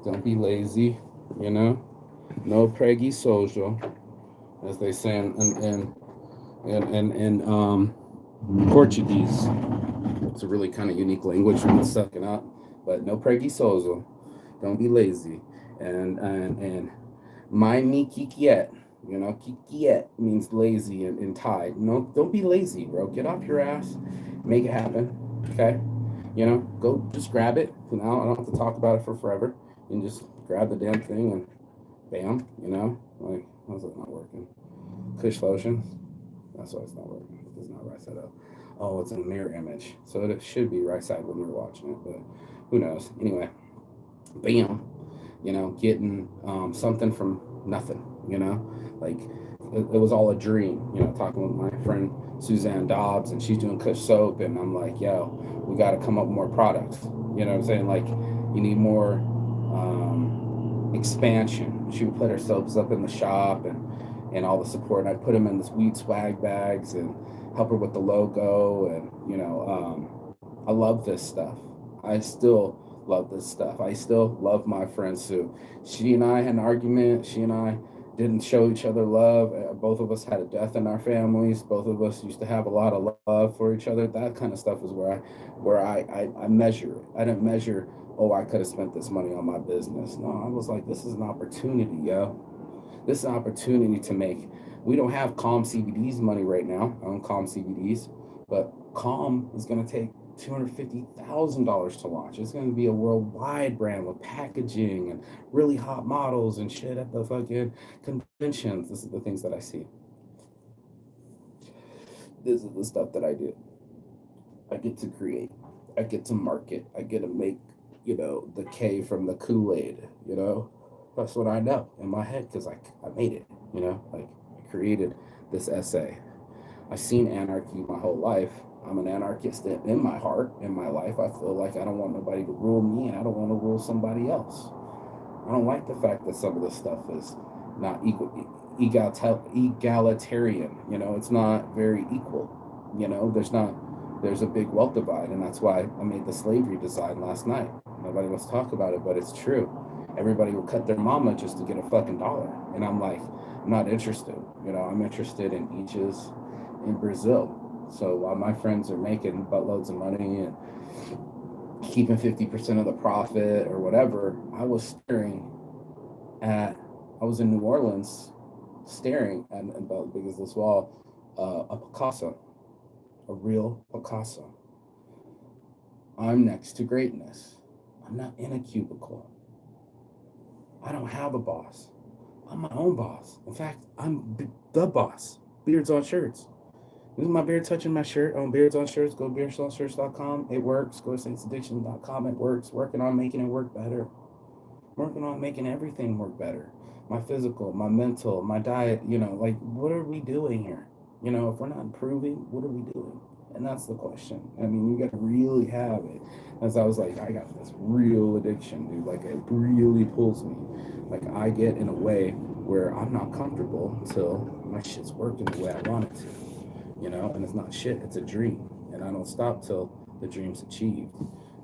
Don't be lazy. No preggy social, as they say in Portuguese. It's a really kind of unique language when it's sucking up. But no preguiçoso. Don't be lazy. And my me kikiet. Kikiet means lazy in Thai. No, don't be lazy, bro. Get off your ass. Make it happen. Okay? Go just grab it. Now I don't have to talk about it for forever. You can just grab the damn thing and bam, like, how's it not working? Kush lotions. That's why it's not working. It does not right side up. Oh, it's a mirror image. So it should be right side when you're watching it, but who knows? Anyway, bam, getting something from nothing, like it was all a dream, talking with my friend Suzanne Dobbs, and she's doing Kush soap, and I'm like, yo, we got to come up with more products. You know what I'm saying? Like, you need more expansion. She would put her soaps up in the shop and all the support. And I'd put them in this weed swag bags and help her with the logo. And, I love this stuff. I still love this stuff. I still love my friend Sue. She and I had an argument. She and I didn't show each other love. Both of us had a death in our families. Both of us used to have a lot of love for each other. That kind of stuff is where I measure it. I didn't measure, oh, I could have spent this money on my business. No, I was like, this is an opportunity, yo. This is an opportunity to make. We don't have Calm CBD's money right now. I own Calm CBD's, but Calm is going to take $250,000 to launch. It's going to be a worldwide brand with packaging and really hot models and shit at the fucking conventions. This is the things that I see. This is the stuff that I do. I get to create. I get to market. I get to make, the K from the Kool-Aid, That's what I know in my head because I made it, like I created this essay. I've seen anarchy my whole life. I'm an anarchist in my heart, in my life. I feel like I don't want nobody to rule me, and I don't want to rule somebody else. I don't like the fact that some of this stuff is not egalitarian. It's not very equal. There's a big wealth divide, and that's why I made the slavery design last night. Nobody wants to talk about it, but it's true. Everybody will cut their mama just to get a fucking dollar, and I'm like, I'm not interested. I'm interested in Ichas in Brazil. So while my friends are making buttloads of money and keeping 50% of the profit or whatever, I was in New Orleans staring at about as big as this wall, a Picasso, a real Picasso. I'm next to greatness. I'm not in a cubicle. I don't have a boss. I'm my own boss. In fact, I'm the boss. Beards on shirts. This is my beard touching my shirt on Beards on Shirts. Go to beardsonshirts.com. It works. Go to saintsaddiction.com. It works. Working on making it work better. Working on making everything work better. My physical, my mental, my diet, what are we doing here? If we're not improving, what are we doing? And that's the question. I mean, you got to really have it. As I was like, I got this real addiction, dude. Like, it really pulls me. Like, I get in a way where I'm not comfortable until my shit's working the way I want it to. And it's not shit, it's a dream. And I don't stop till the dream's achieved.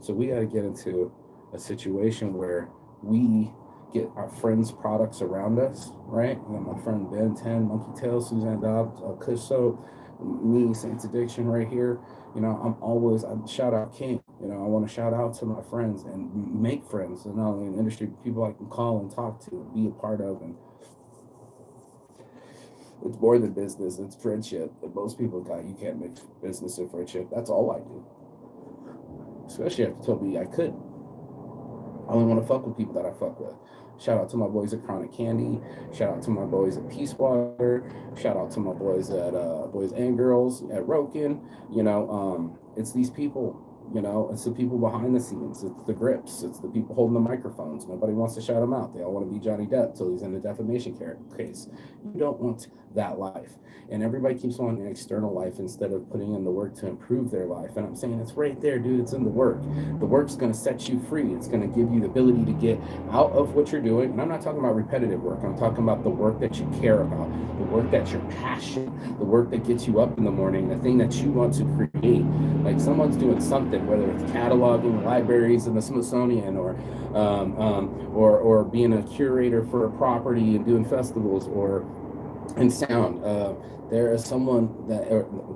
So we got to get into a situation where we get our friends' products around us, right? My friend Ben 10, Monkey Tail, Suzanne Dobbs, Kush Soap, me, Saints Addiction right here. I shout out King. I want to shout out to my friends and make friends, and not only in the industry, people I can call and talk to and be a part of. And it's more than business, it's friendship. And most people you can't make business and friendship. That's all I do. Especially after you told me I could. I only want to fuck with people that I fuck with. Shout out to my boys at Chronic Candy. Shout out to my boys at Peace Water. Shout out to my boys at Boys and Girls at Roken. It's these people You know, it's the people behind the scenes. It's the grips. It's the people holding the microphones. Nobody wants to shout them out. They all want to be Johnny Depp till he's in a defamation case. You don't want that life. And everybody keeps wanting an external life instead of putting in the work to improve their life. And I'm saying it's right there, dude. It's in the work. The work's going to set you free. It's going to give you the ability to get out of what you're doing. And I'm not talking about repetitive work. I'm talking about the work that you care about, the work that's your passion, the work that gets you up in the morning, the thing that you want to create. Like someone's doing something, whether it's cataloging libraries in the Smithsonian or being a curator for a property and doing festivals or in sound. There is someone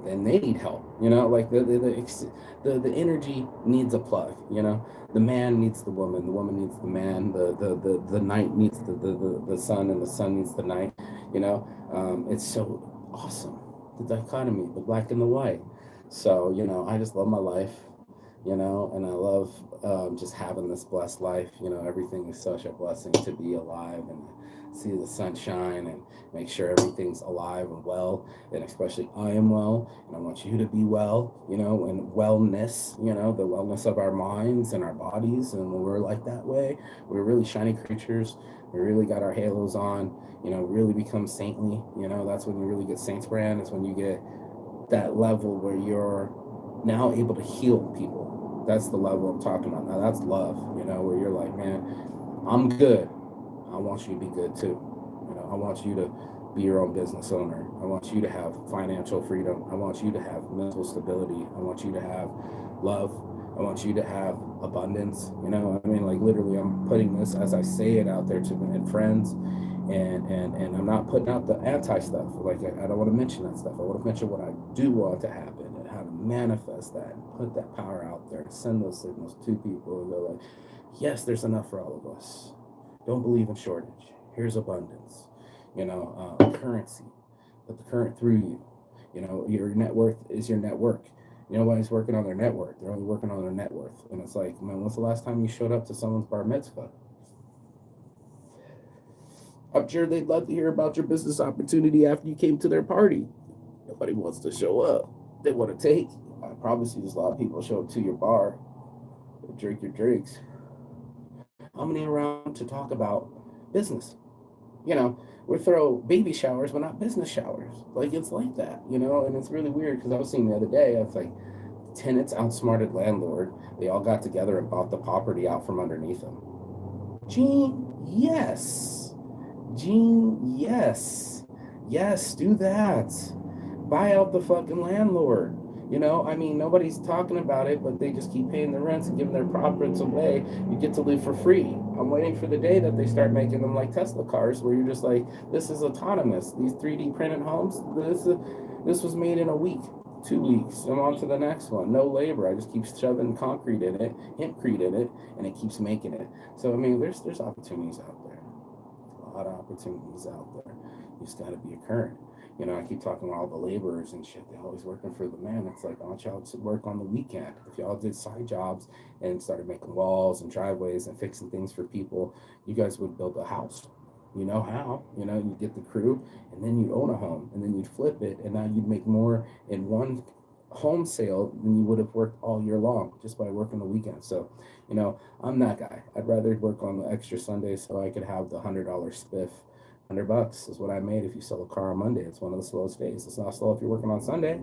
and they need help. You know, like the energy needs a plug. You know, the man needs the woman needs the man, the night needs the sun, and the sun needs the night. You know, it's so awesome, the dichotomy, the black and the white. So, you know, I just love my life, you know, and I love just having this blessed life. You know, everything is such a blessing to be alive and see the sunshine and make sure everything's alive and well. And especially I am well, and I want you to be well, you know, and wellness, you know, the wellness of our minds and our bodies. And when we're like that way, we're really shiny creatures. We really got our halos on, you know, really become saintly. You know, that's when you really get saints brand, is when you get that level where you're now able to heal people. That's the level I'm talking about. Now that's love, you know, where you're like, man, I'm good. I want you to be good too. You know, I want you to be your own business owner. I want you to have financial freedom. I want you to have mental stability. I want you to have love. I want you to have abundance. You know, I mean, like literally, I'm putting this as I say it out there to my friends, and I'm not putting out the anti stuff. Like I don't want to mention that stuff. I want to mention what I do want to happen and how to manifest that and put that power out there and send those signals to people. And they're like, yes, there's enough for all of us. Don't believe in shortage. Here's abundance. You know, currency. Put the current through you. You know, your net worth is your network. Nobody's working on their net worth. They're only working on their net worth. And it's like, man, when's the last time you showed up to someone's bar mitzvah? I'm sure they'd love to hear about your business opportunity after you came to their party. Nobody wants to show up. They want to take. I promise you, there's a lot of people show up to your bar, drink your drinks. How many around to talk about business? You know, we throw baby showers, but not business showers. Like, it's like that, you know, and it's really weird because I was seeing the other day, I was like, tenants outsmarted landlord. They all got together and bought the property out from underneath them. Gene, yes. Gene, yes. Yes, do that. Buy out the fucking landlord. You know, I mean, nobody's talking about it, but they just keep paying their rents and giving their profits away. You get to live for free. I'm waiting for the day that they start making them like Tesla cars, where you're just like, this is autonomous. These 3D printed homes, this was made in a week, 2 weeks. I'm on to the next one. No labor. I just keep shoving concrete in it, hempcrete in it, and it keeps making it. So I mean, there's opportunities out there. A lot of opportunities out there. You just got to be a current. You know, I keep talking about all the laborers and shit. They're always working for the man. It's like, I want y'all to work on the weekend. If y'all did side jobs and started making walls and driveways and fixing things for people, you guys would build a house. You know how? You know, you get the crew, and then you own a home, and then you'd flip it, and now you'd make more in one home sale than you would have worked all year long just by working the weekend. So, you know, I'm that guy. I'd rather work on the extra Sunday so I could have the $100 spiff. $100 is what I made if you sell a car on Monday. It's one of the slowest days. It's not slow if you're working on Sunday.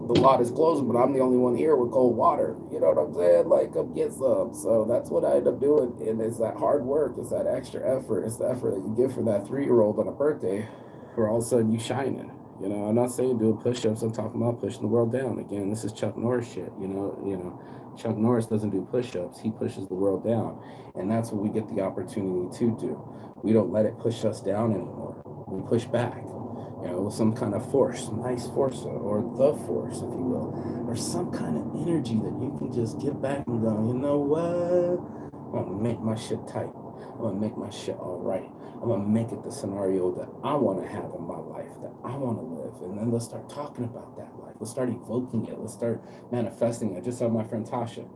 The lot is closing, but I'm the only one here with cold water. You know what I'm saying? Like, come get some. So that's what I end up doing. And it's that hard work. It's that extra effort. It's the effort that you give for that 3-year-old on a birthday, where all of a sudden you shining. You know, I'm not saying doing push-ups. I'm talking about pushing the world down. Again, this is Chuck Norris shit. You know, Chuck Norris doesn't do push-ups. He pushes the world down. And that's what we get the opportunity to do. We don't let it push us down anymore. We push back, you know, with some kind of force, nice force, or the force, if you will, or some kind of energy that you can just get back and go, you know what? I'm going to make my shit tight. I'm going to make my shit all right. I'm going to make it the scenario that I want to have in my life, that I want to live. And then let's start talking about that life. Let's start evoking it. Let's start manifesting it. I just saw my friend Tasha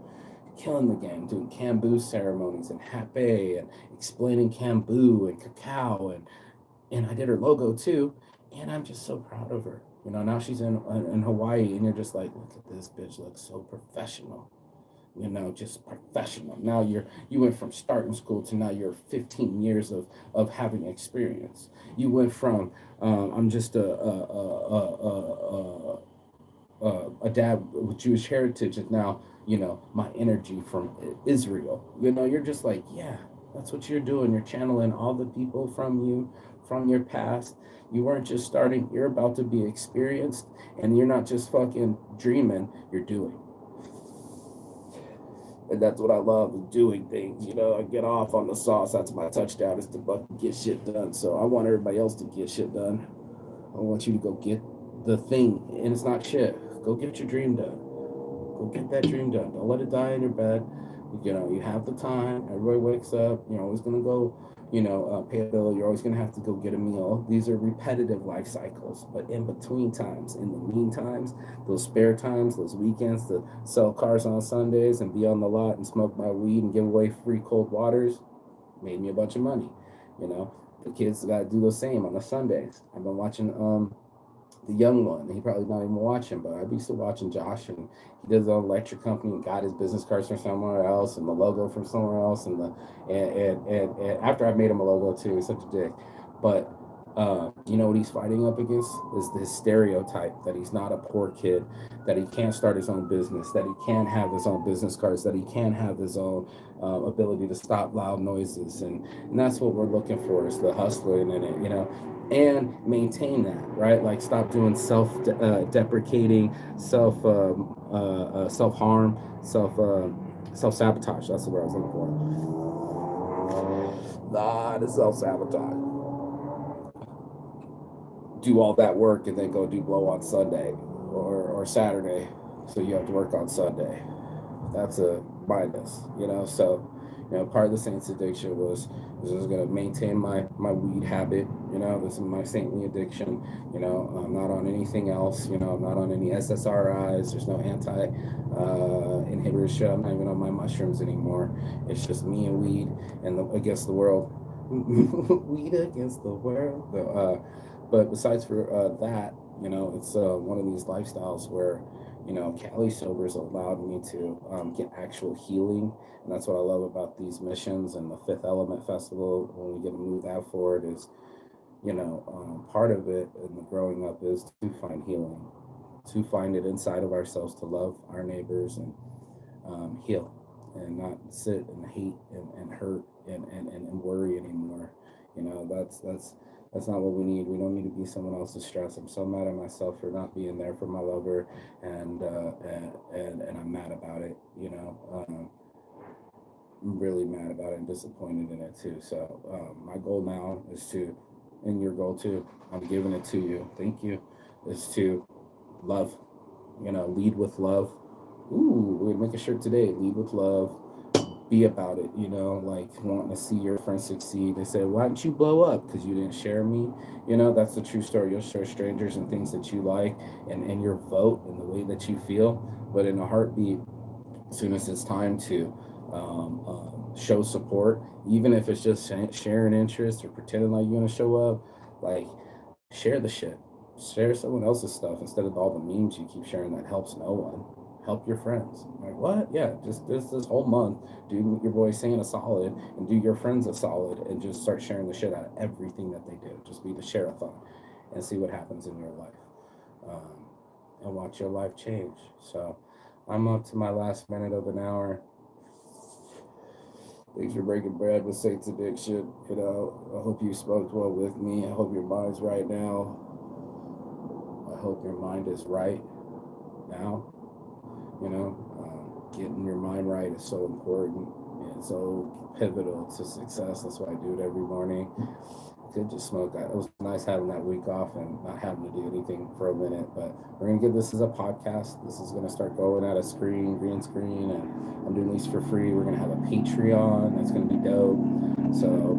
killing the game, doing Kambu ceremonies and Hape and explaining Kambu and cacao. And I did her logo too. And I'm just so proud of her. You know, now she's in Hawaii, and you're just like, look at this bitch, looks so professional. You know, just professional. Now you went from starting school to now you're 15 years of having experience. You went from I'm just a dad with Jewish heritage, and now you know my energy from Israel. You know, you're just like, yeah, that's what you're doing. You're channeling all the people from you, from your past. You weren't just starting. You're about to be experienced, and you're not just fucking dreaming. You're doing. And that's what I love is doing things. You know, I get off on the sauce. That's my touchdown is to fucking get shit done. So I want everybody else to get shit done. I want you to go get the thing, and it's not shit. Go get your dream done. Go get that dream done. Don't let it die in your bed. You know, you have the time. Everybody wakes up. You're always gonna go. You know, pay a bill. You're always gonna have to go get a meal. These are repetitive life cycles. But in between times, in the mean times, those spare times, those weekends to sell cars on Sundays and be on the lot and smoke my weed and give away free cold waters, made me a bunch of money. You know, the kids got to do the same on the Sundays. I've been watching the young one. He probably not even watching, but I'd be still watching Josh, and he does his own electric company and got his business cards from somewhere else and the logo from somewhere else, and the and after I made him a logo too, he's such a dick. But you know what he's fighting up against is this stereotype that he's not a poor kid, that he can't start his own business, that he can't have his own business cards, that he can't have his own ability to stop loud noises, and that's what we're looking for is the hustling in it, you know, and maintain that, right? Like stop doing self-deprecating, self harm, self sabotage. That's the word I was looking for. Nah, the self sabotage. Do all that work and then go do blow on Sunday or Saturday, so you have to work on Sunday. That's a minus, you know. So, you know, part of the Saints addiction was going to maintain my weed habit. You know, this is my saintly addiction. You know, I'm not on anything else. You know, I'm not on any SSRIs. There's no anti inhibitor shit. I'm not even on my mushrooms anymore. It's just me and weed and against the world. Weed against the world. But besides for that, you know, it's one of these lifestyles where, you know, Cali Sobers allowed me to get actual healing. And that's what I love about these missions and the Fifth Element Festival. When we get to move that forward is, you know, part of it in the growing up is to find healing, to find it inside of ourselves, to love our neighbors and heal and not sit and hate and hurt and worry anymore. You know, that's not what we need. We don't need to be someone else's stress. I'm so mad at myself for not being there for my lover, and I'm mad about it. You know, I'm really mad about it and disappointed in it too. So my goal now is to, and your goal too, I'm giving it to you. Thank you. Is to love. You know, lead with love. Ooh, we're gonna make a shirt today. Lead with love. Be about it, you know, like wanting to see your friends succeed. They say, why didn't you blow up? Because you didn't share me. You know, that's the true story. You'll share strangers and things that you like and your vote and the way that you feel. But in a heartbeat, as soon as it's time to show support, even if it's just sharing interest or pretending like you're going to show up, like share the shit. Share someone else's stuff instead of all the memes you keep sharing that helps no one. Help your friends. Like what? Yeah, just this whole month, do your boy Santa solid and do your friends a solid and just start sharing the shit out of everything that they do. Just be the share-a-thon and see what happens in your life, um, and watch your life change. So I'm up to my last minute of an hour. Thanks for breaking bread with Saints Addiction. You know, I hope you smoked well with me. I hope your mind's right now. I hope your mind is right now. You know, getting your mind right is so important and so pivotal to success. That's why I do it every morning. Could just smoke. It was nice having that week off and not having to do anything for a minute. But we're gonna give this as a podcast. This is gonna start going out of green screen, and I'm doing these for free. We're gonna have a Patreon. That's gonna be dope. So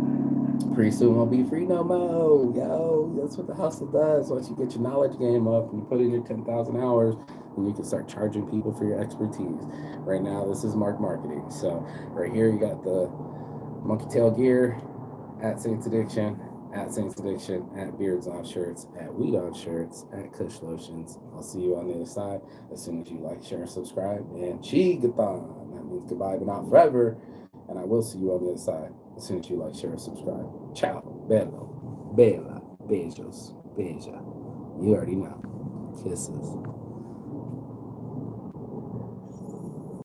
pretty soon won't be free no more. Yo, that's what the hustle does. Once you get your knowledge game up and you put in your 10,000 hours, then you can start charging people for your expertise. Right now, this is Mark Marketing. So right here, you got the monkey tail gear at Saints Addiction. at Saints Addiction, at Beards on Shirts, at Weed on Shirts, at Kush Lotions. I'll see you on the other side as soon as you like, share, and subscribe. And Chigathon. That means goodbye, but not forever. And I will see you on the other side as soon as you like, share, and subscribe. Ciao. Bello. Bella. Beijos. Beija. You already know. Kisses.